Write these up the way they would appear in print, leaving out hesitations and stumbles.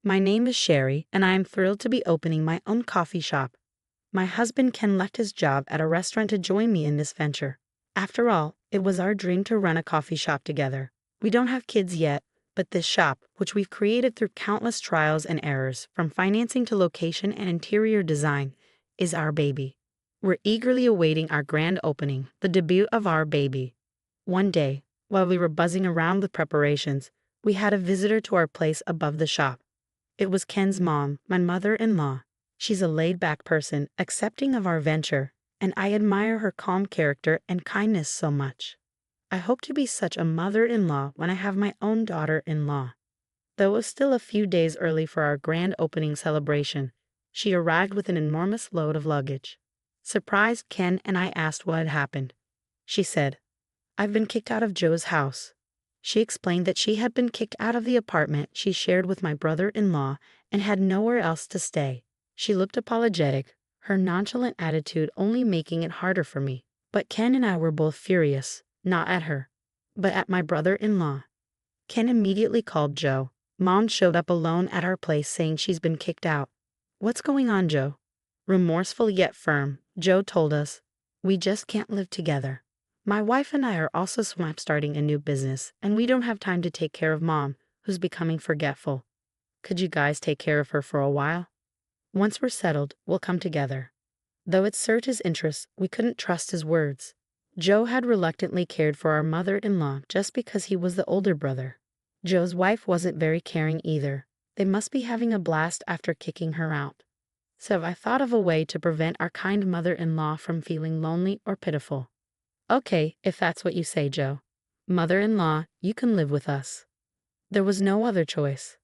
My name is Sherry, and I am thrilled to be opening my own coffee shop. My husband Ken left his job at a restaurant to join me in this venture. After all, it was our dream to run a coffee shop together. We don't have kids yet, but this shop, which we've created through countless trials and errors, from financing to location and interior design, is our baby. We're eagerly awaiting our grand opening, the debut of our baby. One day, while we were buzzing around with preparations, we had a visitor to our place above the shop. It was Ken's mom, my mother-in-law. She's a laid-back person, accepting of our venture, and I admire her calm character and kindness so much. I hope to be such a mother-in-law when I have my own daughter-in-law. Though it was still a few days early for our grand opening celebration, she arrived with an enormous load of luggage. Surprised, Ken and I asked what had happened. She said, "I've been kicked out of Joe's house." She explained that she had been kicked out of the apartment she shared with my brother-in-law and had nowhere else to stay. She looked apologetic, her nonchalant attitude only making it harder for me. But Ken and I were both furious, not at her, but at my brother-in-law. Ken immediately called Joe. Mom showed up alone at our place saying she's been kicked out. "What's going on, Joe?" Remorseful yet firm, Joe told us, "We just can't live together. My wife and I are also starting a new business, and we don't have time to take care of Mom, who's becoming forgetful. Could you guys take care of her for a while? Once we're settled, we'll come together." Though it served his interests, we couldn't trust his words. Joe had reluctantly cared for our mother-in-law just because he was the older brother. Joe's wife wasn't very caring either. They must be having a blast after kicking her out. So I thought of a way to prevent our kind mother-in-law from feeling lonely or pitiful. "Okay, if that's what you say, Joe. Mother-in-law, you can live with us." There was no other choice.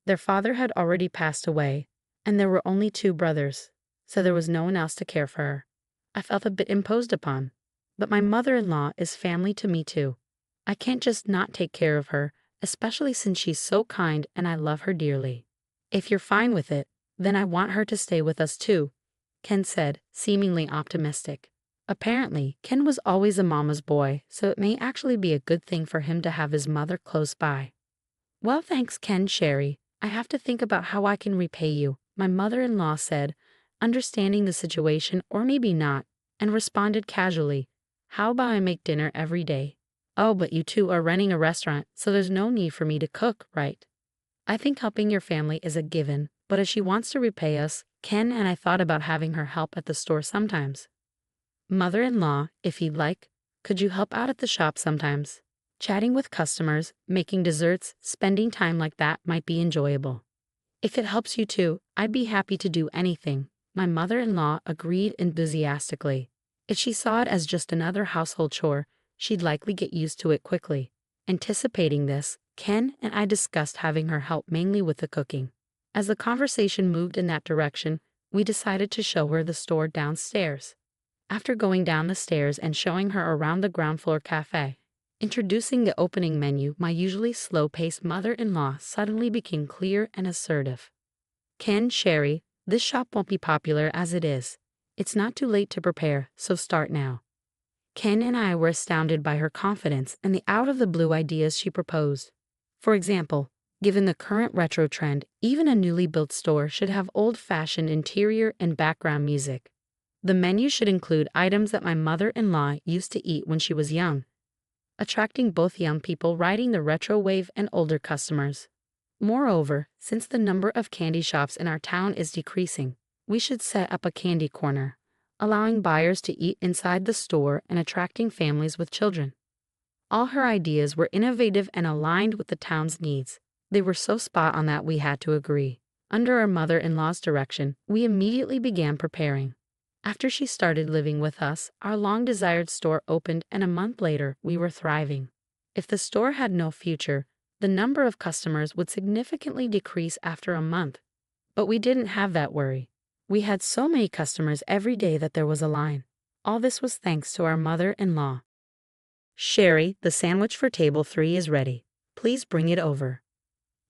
Their father had already passed away, and there were only two brothers, so there was no one else to care for her. I felt a bit imposed upon, but my mother-in-law is family to me too. I can't just not take care of her, especially since she's so kind and I love her dearly. "If you're fine with it, then I want her to stay with us too," Ken said, seemingly optimistic. Apparently, Ken was always a mama's boy, so it may actually be a good thing for him to have his mother close by. "Well, thanks, Ken, Sherry. I have to think about how I can repay you," my mother-in-law said, understanding the situation, or maybe not, and responded casually, "How about I make dinner every day?" "Oh, but you two are running a restaurant, so there's no need for me to cook, right?" "I think helping your family is a given, but if she wants to repay us, Ken and I thought about having her help at the store sometimes." "Mother-in-law, if you'd like, could you help out at the shop sometimes? Chatting with customers, making desserts, spending time like that might be enjoyable." "If it helps you too, I'd be happy to do anything," my mother-in-law agreed enthusiastically. If she saw it as just another household chore, she'd likely get used to it quickly. Anticipating this, Ken and I discussed having her help mainly with the cooking. As the conversation moved in that direction, we decided to show her the store downstairs. After going down the stairs and showing her around the ground floor cafe, introducing the opening menu, my usually slow-paced mother-in-law suddenly became clear and assertive. "Ken, Sherry, this shop won't be popular as it is. It's not too late to prepare, so start now." Ken and I were astounded by her confidence and the out-of-the-blue ideas she proposed. For example, given the current retro trend, even a newly built store should have old-fashioned interior and background music. The menu should include items that my mother-in-law used to eat when she was young, attracting both young people riding the retro wave and older customers. Moreover, since the number of candy shops in our town is decreasing, we should set up a candy corner, allowing buyers to eat inside the store and attracting families with children. All her ideas were innovative and aligned with the town's needs. They were so spot on that we had to agree. Under our mother-in-law's direction, we immediately began preparing. After she started living with us, our long-desired store opened, and a month later, we were thriving. If the store had no future, the number of customers would significantly decrease after a month. But we didn't have that worry. We had so many customers every day that there was a line. All this was thanks to our mother-in-law. "Sherry, the sandwich for table 3 is ready. Please bring it over."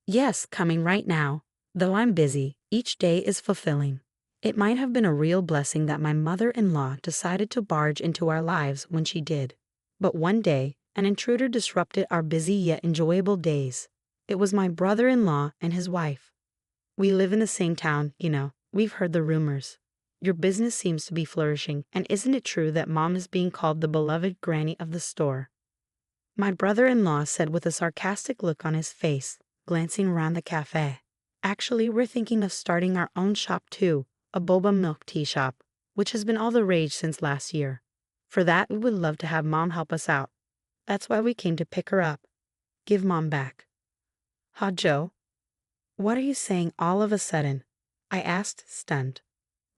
"Yes, coming right now. Though I'm busy, each day is fulfilling." It might have been a real blessing that my mother-in-law decided to barge into our lives when she did. But one day, an intruder disrupted our busy yet enjoyable days. It was my brother-in-law and his wife. We live in the same town, you know. We've heard the rumors. Your business seems to be flourishing, and isn't it true that Mom is being called the beloved granny of the store? My brother-in-law said with a sarcastic look on his face, glancing around the cafe. Actually, we're thinking of starting our own shop too, a boba milk tea shop, which has been all the rage since last year. For that, we would love to have Mom help us out. That's why we came to pick her up. Give Mom back. Ha, Joe? What are you saying all of a sudden? I asked, stunned.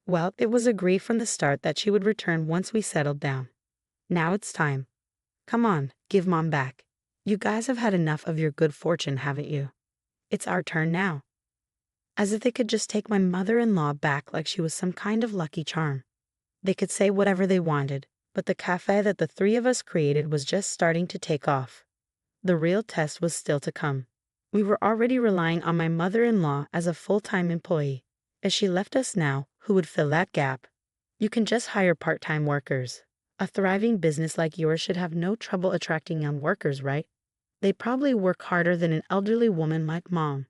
Well, it was agreed from the start that she would return once we settled down. Now it's time. Come on, give Mom back. You guys have had enough of your good fortune, haven't you? It's our turn now. As if they could just take my mother-in-law back like she was some kind of lucky charm. They could say whatever they wanted, but the cafe that the three of us created was just starting to take off. The real test was still to come. We were already relying on my mother-in-law as a full-time employee. If she left us now, who would fill that gap? You can just hire part-time workers. A thriving business like yours should have no trouble attracting young workers, right? They probably work harder than an elderly woman like Mom.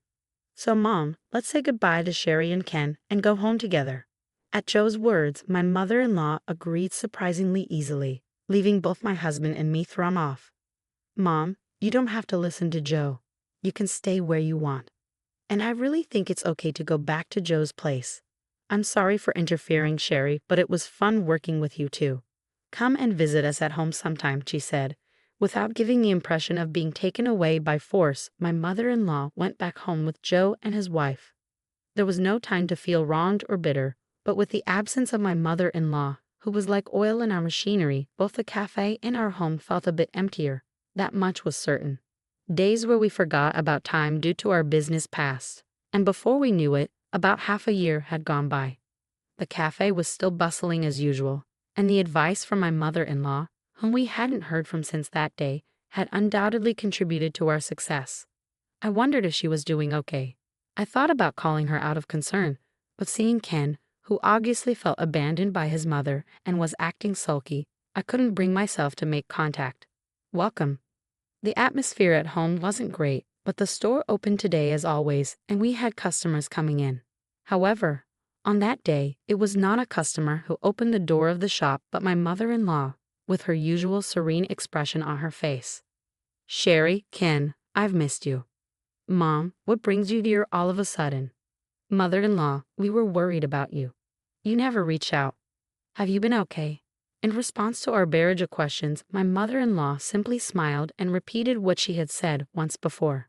So Mom, let's say goodbye to Sherry and Ken and go home together. At Joe's words, my mother-in-law agreed surprisingly easily, leaving both my husband and me thrown off. Mom, you don't have to listen to Joe. You can stay where you want. And I really think it's okay to go back to Joe's place. I'm sorry for interfering, Sherry, but it was fun working with you too. Come and visit us at home sometime, she said. Without giving the impression of being taken away by force, my mother-in-law went back home with Joe and his wife. There was no time to feel wronged or bitter, but with the absence of my mother-in-law, who was like oil in our machinery, both the cafe and our home felt a bit emptier. That much was certain. Days where we forgot about time due to our business passed, and before we knew it, about half a year had gone by. The cafe was still bustling as usual, and the advice from my mother-in-law, whom we hadn't heard from since that day, had undoubtedly contributed to our success. I wondered if she was doing okay. I thought about calling her out of concern, but seeing Ken, who obviously felt abandoned by his mother and was acting sulky, I couldn't bring myself to make contact. Welcome. The atmosphere at home wasn't great, but the store opened today as always, and we had customers coming in. However, on that day, it was not a customer who opened the door of the shop but my mother-in-law, with her usual serene expression on her face. Sherry, Ken, I've missed you. Mom, what brings you here all of a sudden? Mother-in-law, we were worried about you. You never reach out. Have you been okay? In response to our barrage of questions, my mother-in-law simply smiled and repeated what she had said once before.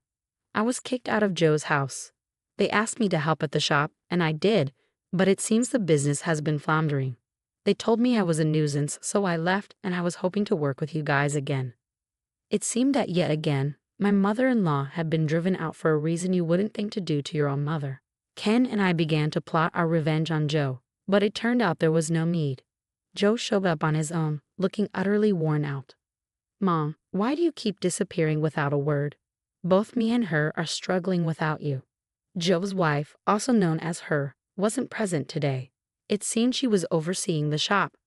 I was kicked out of Joe's house. They asked me to help at the shop, and I did, but it seems the business has been floundering. They told me I was a nuisance, so I left and I was hoping to work with you guys again. It seemed that yet again, my mother-in-law had been driven out for a reason you wouldn't think to do to your own mother. Ken and I began to plot our revenge on Joe, but it turned out there was no need. Joe showed up on his own, looking utterly worn out. Mom, why do you keep disappearing without a word? Both me and her are struggling without you. Joe's wife, also known as her, wasn't present today. It seemed she was overseeing the shop.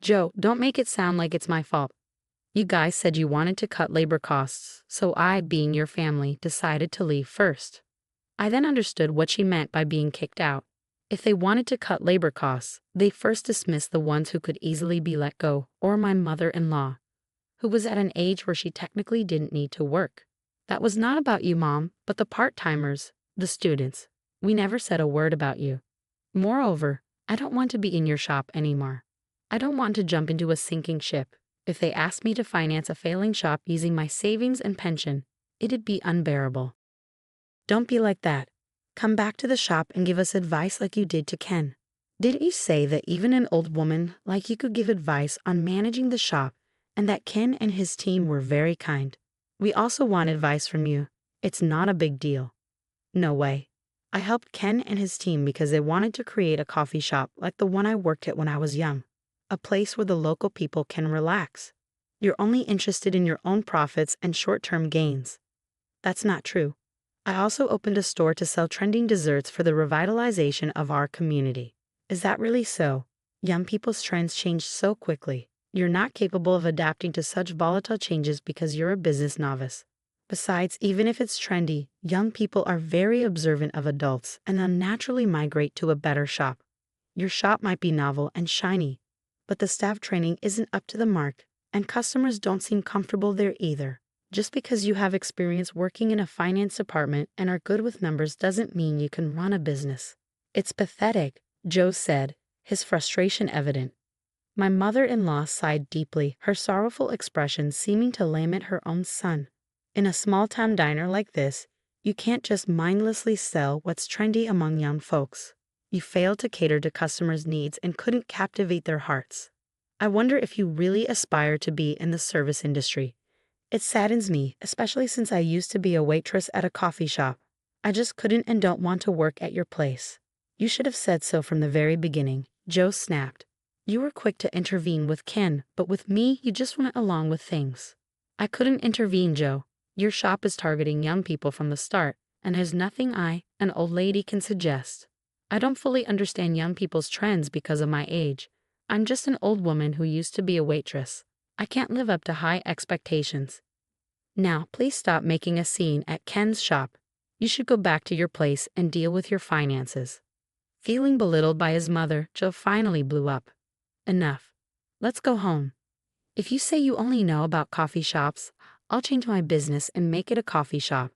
Joe, don't make it sound like it's my fault. You guys said you wanted to cut labor costs, so I, being your family, decided to leave first. I then understood what she meant by being kicked out. If they wanted to cut labor costs, they first dismissed the ones who could easily be let go, or my mother-in-law, who was at an age where she technically didn't need to work. That was not about you, Mom, but the part-timers, the students. We never said a word about you. Moreover, I don't want to be in your shop anymore. I don't want to jump into a sinking ship. If they asked me to finance a failing shop using my savings and pension, it'd be unbearable. Don't be like that. Come back to the shop and give us advice like you did to Ken. Didn't you say that even an old woman like you could give advice on managing the shop and that Ken and his team were very kind? We also want advice from you. It's not a big deal. No way. I helped Ken and his team because they wanted to create a coffee shop like the one I worked at when I was young. A place where the local people can relax. You're only interested in your own profits and short-term gains. That's not true. I also opened a store to sell trending desserts for the revitalization of our community. Is that really so? Young people's trends change so quickly. You're not capable of adapting to such volatile changes because you're a business novice. Besides, even if it's trendy, young people are very observant of adults and unnaturally migrate to a better shop. Your shop might be novel and shiny, but the staff training isn't up to the mark, and customers don't seem comfortable there either. Just because you have experience working in a finance department and are good with numbers doesn't mean you can run a business. It's pathetic, Joe said, his frustration evident. My mother-in-law sighed deeply, her sorrowful expression seeming to lament her own son. In a small-town diner like this, you can't just mindlessly sell what's trendy among young folks. You failed to cater to customers' needs and couldn't captivate their hearts. I wonder if you really aspire to be in the service industry. It saddens me, especially since I used to be a waitress at a coffee shop. I just couldn't and don't want to work at your place. You should have said so from the very beginning, Joe snapped. You were quick to intervene with Ken, but with me, you just went along with things. I couldn't intervene, Joe. Your shop is targeting young people from the start, and there's nothing I, an old lady, can suggest. I don't fully understand young people's trends because of my age. I'm just an old woman who used to be a waitress. I can't live up to high expectations. Now, please stop making a scene at Ken's shop. You should go back to your place and deal with your finances. Feeling belittled by his mother, Joe finally blew up. Enough. Let's go home. If you say you only know about coffee shops, I'll change my business and make it a coffee shop.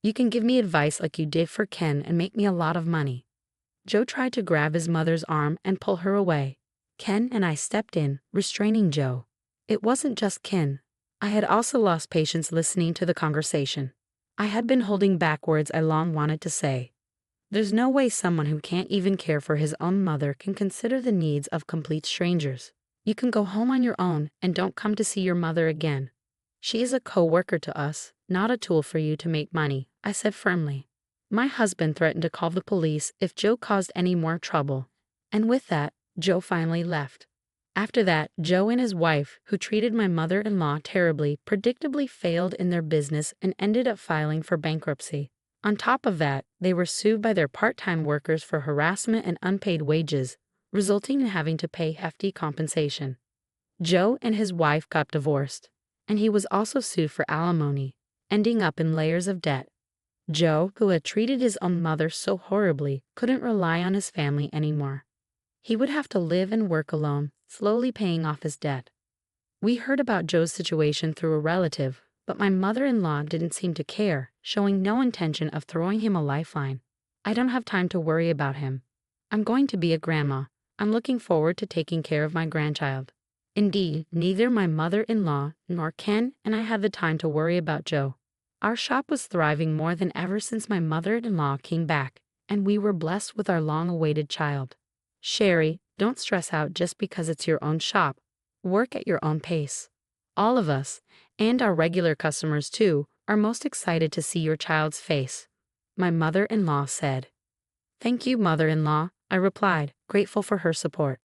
You can give me advice like you did for Ken and make me a lot of money. Joe tried to grab his mother's arm and pull her away. Ken and I stepped in, restraining Joe. It wasn't just Ken. I had also lost patience listening to the conversation. I had been holding back words I long wanted to say. There's no way someone who can't even care for his own mother can consider the needs of complete strangers. You can go home on your own and don't come to see your mother again. She is a co-worker to us, not a tool for you to make money, I said firmly. My husband threatened to call the police if Joe caused any more trouble. And with that, Joe finally left. After that, Joe and his wife, who treated my mother-in-law terribly, predictably failed in their business and ended up filing for bankruptcy. On top of that, they were sued by their part-time workers for harassment and unpaid wages, resulting in having to pay hefty compensation. Joe and his wife got divorced, and he was also sued for alimony, ending up in layers of debt. Joe, who had treated his own mother so horribly, couldn't rely on his family anymore. He would have to live and work alone, slowly paying off his debt. We heard about Joe's situation through a relative, but my mother-in-law didn't seem to care, showing no intention of throwing him a lifeline. I don't have time to worry about him. I'm going to be a grandma. I'm looking forward to taking care of my grandchild. Indeed, neither my mother-in-law nor Ken and I had the time to worry about Joe. Our shop was thriving more than ever since my mother-in-law came back, and we were blessed with our long-awaited child. Sherry, don't stress out just because it's your own shop. Work at your own pace. All of us, and our regular customers too, are most excited to see your child's face, my mother-in-law said. Thank you, mother-in-law, I replied, grateful for her support.